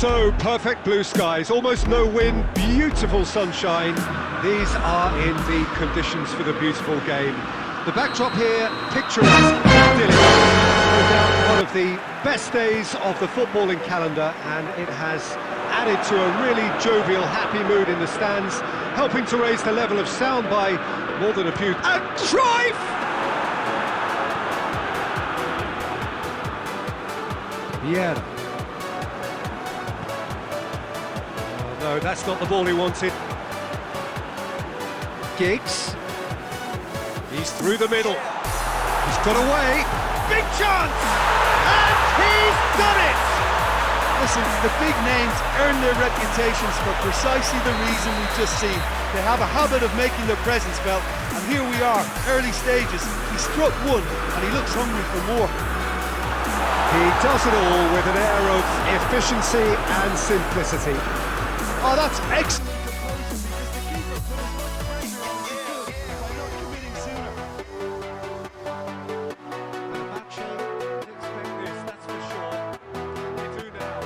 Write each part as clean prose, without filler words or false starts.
So, perfect blue skies, almost no wind, beautiful sunshine. These are in the conditions for the beautiful game. The backdrop here, picturesque, idyllic. No doubt one of the best days of the footballing calendar, and it has added to a really jovial, happy mood in the stands, helping to raise the level of sound by more than a few. And Cruyff! Vieira. No, that's not the ball he wanted. Giggs. He's through the middle. He's got away. Big chance! And he's done it! Listen, the big names earn their reputations for precisely the reason we've just seen. They have a habit of making their presence felt, and here we are, early stages. He struck one, and he looks hungry for more. He does it all with an air of efficiency and simplicity. Oh, that's excellent composure, because the keeper put as much pressure on as he could by not committing sooner. Macho didn't expect this, that's for sure. They do now.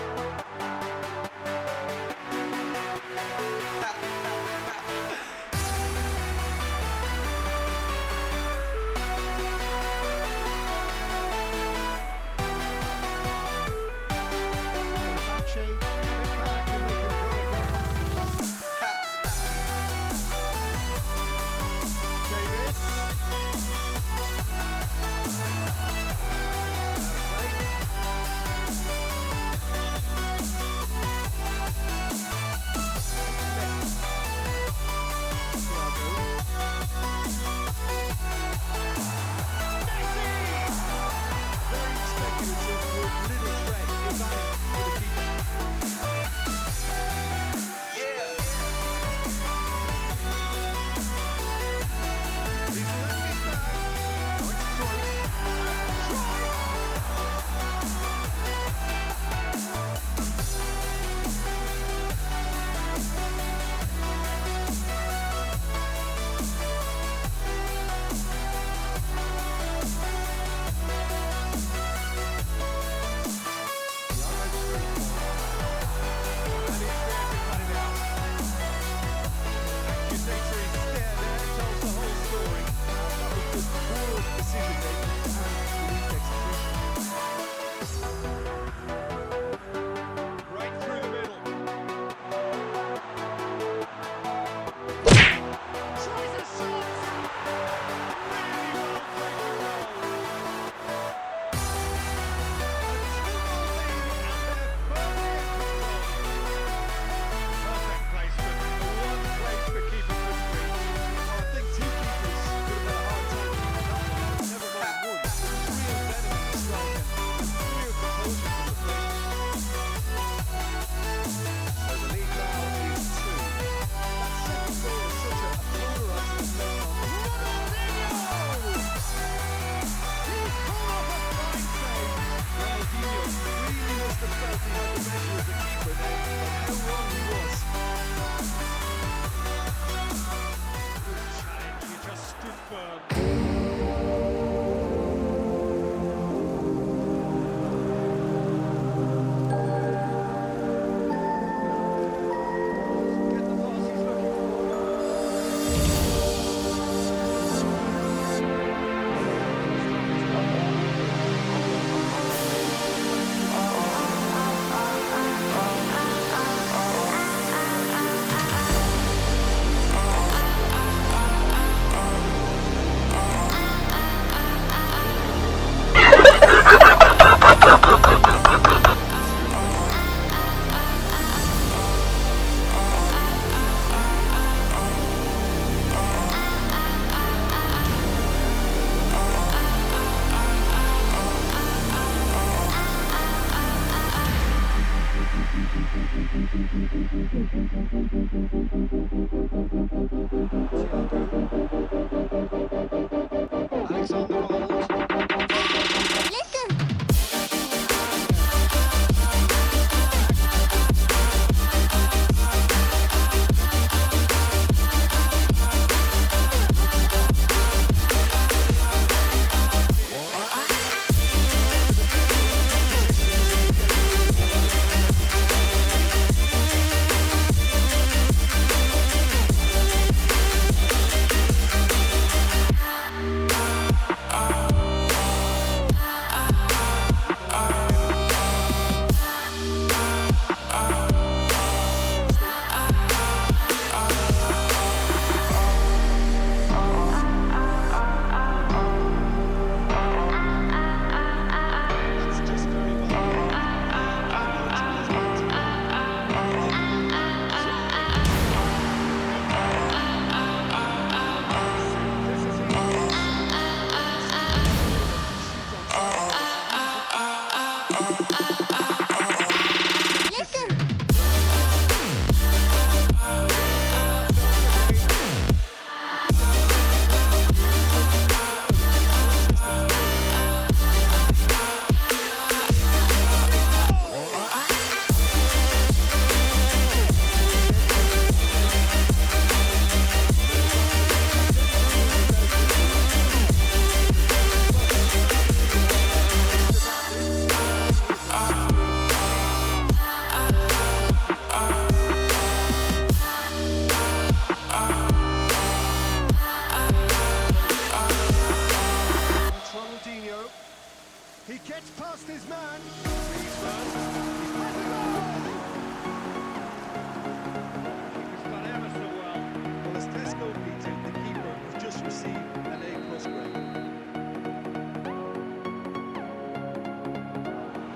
receive an A+ grade.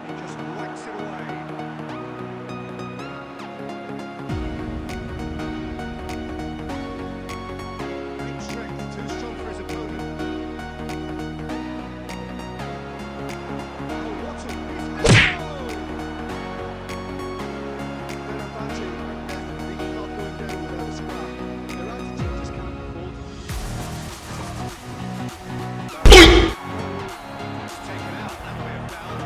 He just whacks it away. Great strength, too strong for his opponent. Oh, what a miss! Fenerbahce are definitely not going down without a scrap. Their attitude just can't be faulted. It's taken out, that'll be a foul.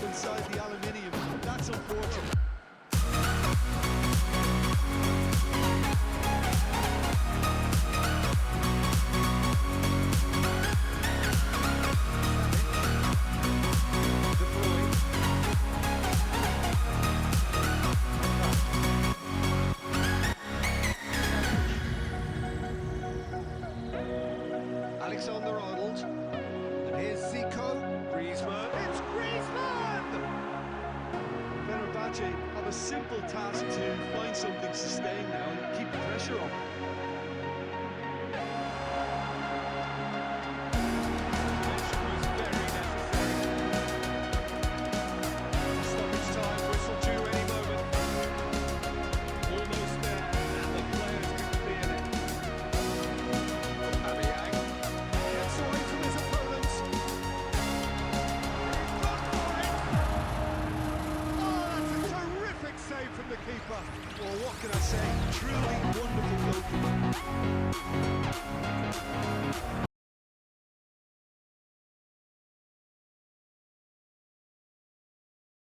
Inside the aluminium, that's unfortunate. Alexander-Arnold, and here's Zico, Griezmann, it's Griezmann! Fenerbahce have a simple task to find something sustained now and keep the pressure on. Intervention was very necessary. Stoppage time, whistle due any moment. Almost there, and the players can feel it. Aubameyang gets away from his opponents. He's gone for it! Oh, that's a terrific save from the keeper. Well, what can I say? Truly wonderful goalkeeper.